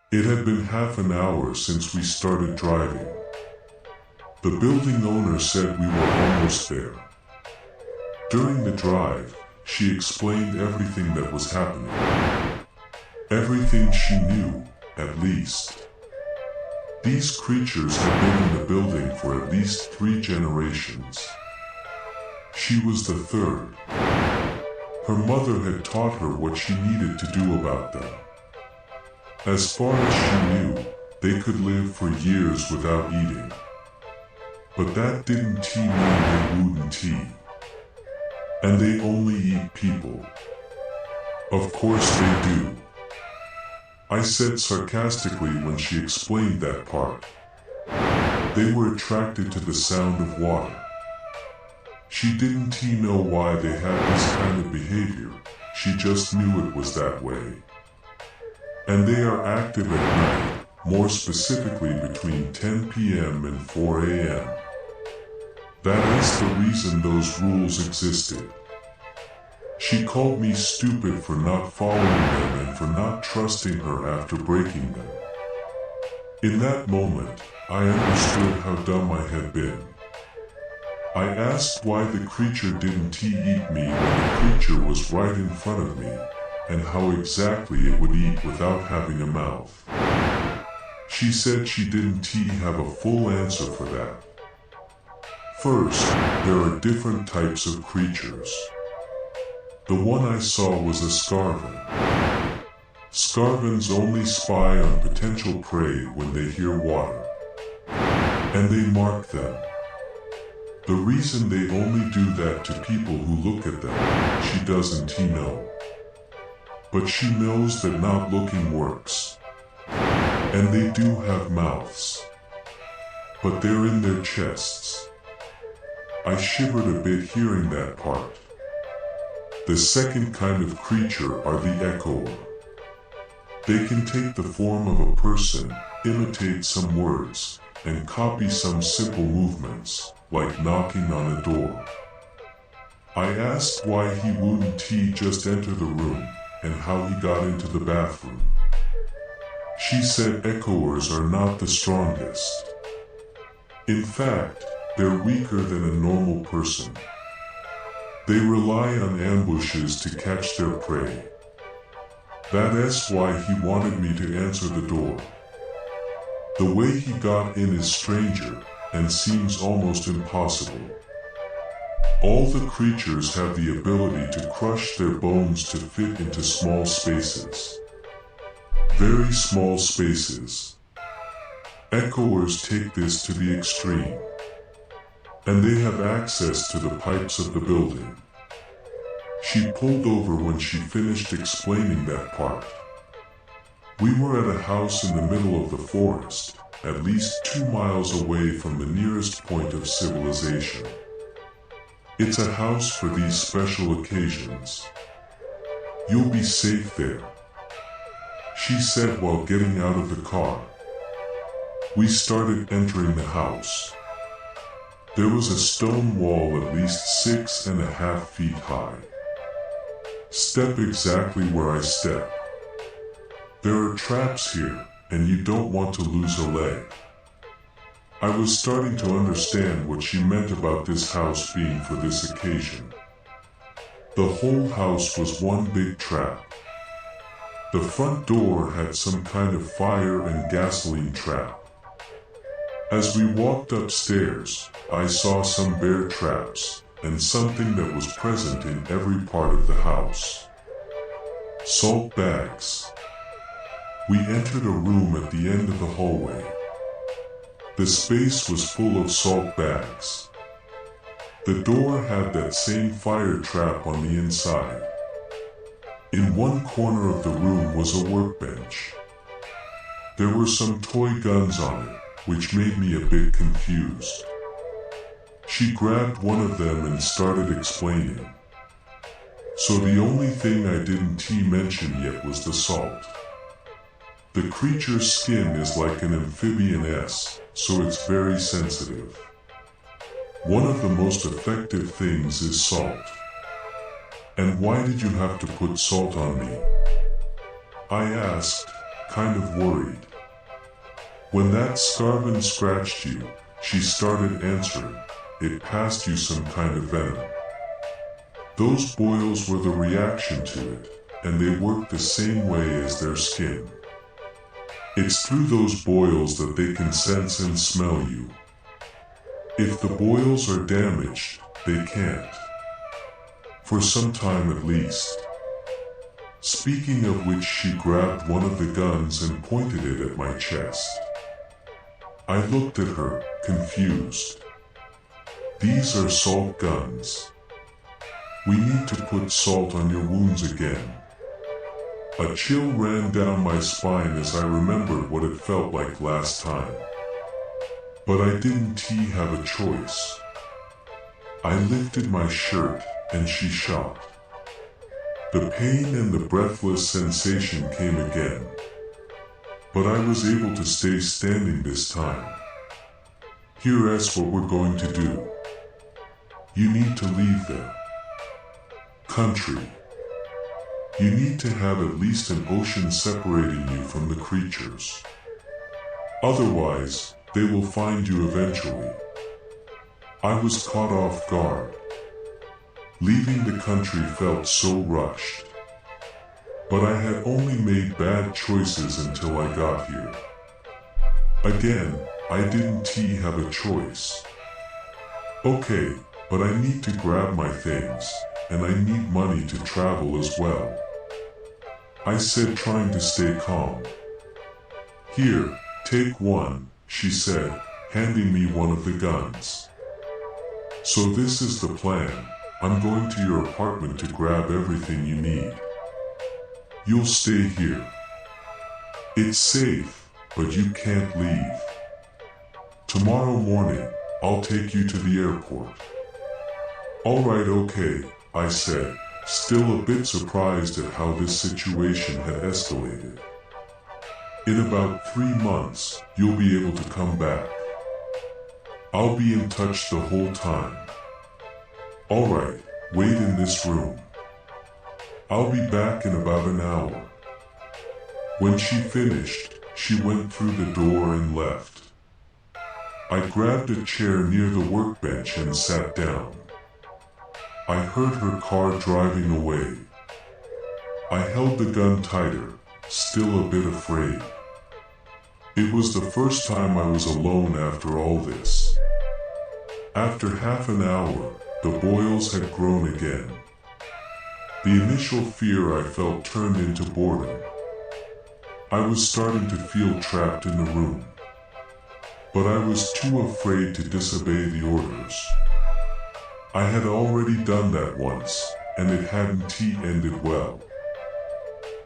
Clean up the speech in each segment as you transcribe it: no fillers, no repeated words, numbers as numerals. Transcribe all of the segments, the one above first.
It had been half an hour since we started driving. The building owner said we were almost there. During the drive, she explained everything that was happening. Everything she knew, at least. These creatures had been in the building for at least 3 generations. She was the third. Her mother had taught her what she needed to do about them. As far as she knew, they could live for years without eating. But that didn't mean they wouldn't eat. And they only eat people. Of course they do. I said sarcastically when she explained that part. They were attracted to the sound of water. She didn't know why they had this kind of behavior, she just knew it was that way. And they are active at night, more specifically between 10 p.m. and 4 a.m. That is the reason those rules existed. She called me stupid for not following them and for not trusting her after breaking them. In that moment, I understood how dumb I had been. I asked why the creature didn't eat me when the creature was right in front of me, and how exactly it would eat without having a mouth. She said she didn't have a full answer for that. First, there are different types of creatures. The one I saw was a scarven. Scarvens only spy on potential prey when they hear water. And they mark them. The reason they only do that to people who look at them, she doesn't know. But she knows that not looking works. And they do have mouths. But they're in their chests. I shivered a bit hearing that part. The second kind of creature are the echoer. They can take the form of a person, imitate some words, and copy some simple movements, like knocking on a door. I asked why he wouldn't just enter the room, and how he got into the bathroom. She said echoers are not the strongest. In fact, they're weaker than a normal person. They rely on ambushes to catch their prey. That is why he wanted me to answer the door. The way he got in is stranger, and seems almost impossible. All the creatures have the ability to crush their bones to fit into small spaces. Very small spaces. Echoers take this to the extreme. And they have access to the pipes of the building. She pulled over when she finished explaining that part. We were at a house in the middle of the forest, at least 2 miles away from the nearest point of civilization. It's a house for these special occasions. You'll be safe there, she said while getting out of the car. We started entering the house. There was a stone wall at least 6.5 feet high. Step exactly where I step. There are traps here, and you don't want to lose a leg. I was starting to understand what she meant about this house being for this occasion. The whole house was one big trap. The front door had some kind of fire and gasoline trap. As we walked upstairs, I saw some bear traps, and something that was present in every part of the house. Salt bags. We entered a room at the end of the hallway. The space was full of salt bags. The door had that same fire trap on the inside. In one corner of the room was a workbench. There were some toy guns on it, which made me a bit confused. She grabbed one of them and started explaining. So the only thing I didn't mention yet was the salt. The creature's skin is like an amphibian S, so it's very sensitive. One of the most effective things is salt. And why did you have to put salt on me? I asked, kind of worried. When that scarven scratched you, she started answering. It passed you some kind of venom. Those boils were the reaction to it, and they work the same way as their skin. It's through those boils that they can sense and smell you. If the boils are damaged, they can't. For some time at least. Speaking of which, she grabbed one of the guns and pointed it at my chest. I looked at her, confused. These are salt guns. We need to put salt on your wounds again. A chill ran down my spine as I remembered what it felt like last time. But I didn't have a choice. I lifted my shirt, and she shot. The pain and the breathless sensation came again. But I was able to stay standing this time. Here's what we're going to do. You need to leave the country. You need to have at least an ocean separating you from the creatures. Otherwise, they will find you eventually. I was caught off guard. Leaving the country felt so rushed. But I had only made bad choices until I got here. Again, I didn't have a choice. Okay, but I need to grab my things, and I need money to travel as well. I said, trying to stay calm. Here, take one, she said, handing me one of the guns. So this is the plan. I'm going to your apartment to grab everything you need. You'll stay here. It's safe, but you can't leave. Tomorrow morning, I'll take you to the airport. All right, okay, I said, still a bit surprised at how this situation had escalated. In about 3 months, you'll be able to come back. I'll be in touch the whole time. All right, wait in this room. I'll be back in about an hour. When she finished, she went through the door and left. I grabbed a chair near the workbench and sat down. I heard her car driving away. I held the gun tighter, still a bit afraid. It was the first time I was alone after all this. After half an hour, the boils had grown again. The initial fear I felt turned into boredom. I was starting to feel trapped in the room. But I was too afraid to disobey the orders. I had already done that once, and it hadn't ended well.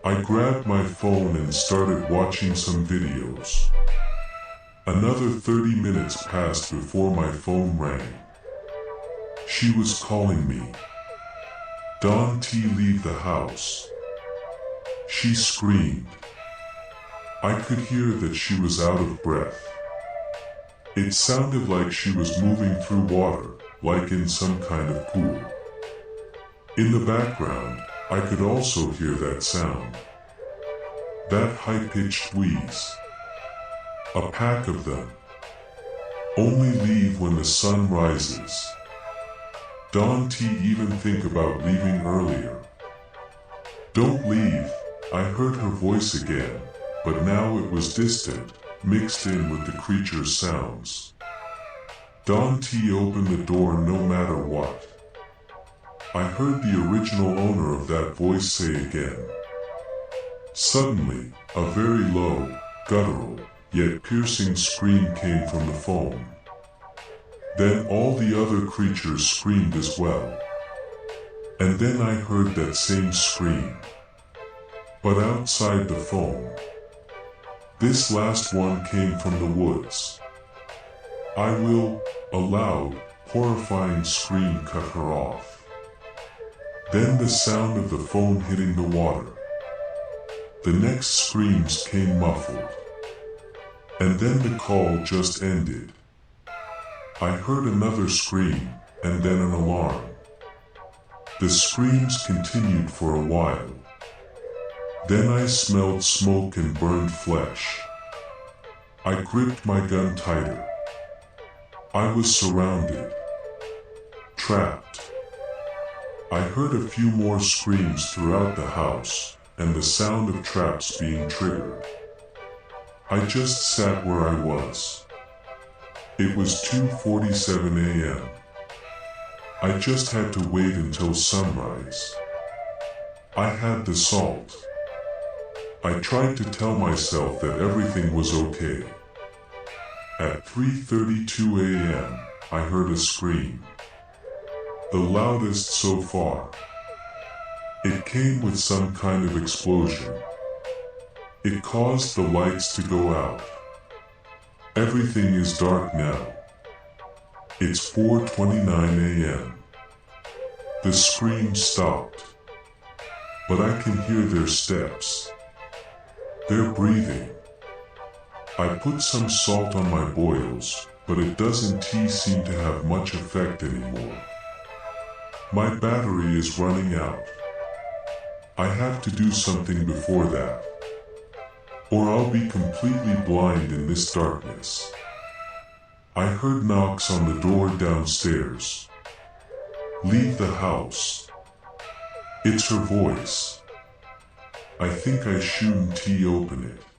I grabbed my phone and started watching some videos. Another 30 minutes passed before my phone rang. She was calling me. Don't leave the house. She screamed. I could hear that she was out of breath. It sounded like she was moving through water, like in some kind of pool. In the background, I could also hear that sound. That high-pitched wheeze. A pack of them. Only leave when the sun rises. Don't even think about leaving earlier. Don't leave, I heard her voice again, but now it was distant, mixed in with the creature's sounds. Don't open the door no matter what. I heard the original owner of that voice say again. Suddenly, a very low, guttural, yet piercing scream came from the phone. Then all the other creatures screamed as well. And then I heard that same scream. But outside the phone. This last one came from the woods. I will, a loud, horrifying scream cut her off. Then the sound of the phone hitting the water. The next screams came muffled. And then the call just ended. I heard another scream, and then an alarm. The screams continued for a while. Then I smelled smoke and burned flesh. I gripped my gun tighter. I was surrounded. Trapped. I heard a few more screams throughout the house, and the sound of traps being triggered. I just sat where I was. It was 2:47 a.m. I just had to wait until sunrise. I had the salt. I tried to tell myself that everything was okay. At 3:32 a.m., I heard a scream. The loudest so far. It came with some kind of explosion. It caused the lights to go out. Everything is dark now. It's 4:29 a.m. The scream stopped. But I can hear their steps. They're breathing. I put some salt on my boils, but it doesn't seem to have much effect anymore. My battery is running out. I have to do something before that, or I'll be completely blind in this darkness. I heard knocks on the door downstairs. Leave the house. It's her voice. I think I shouldn't open it.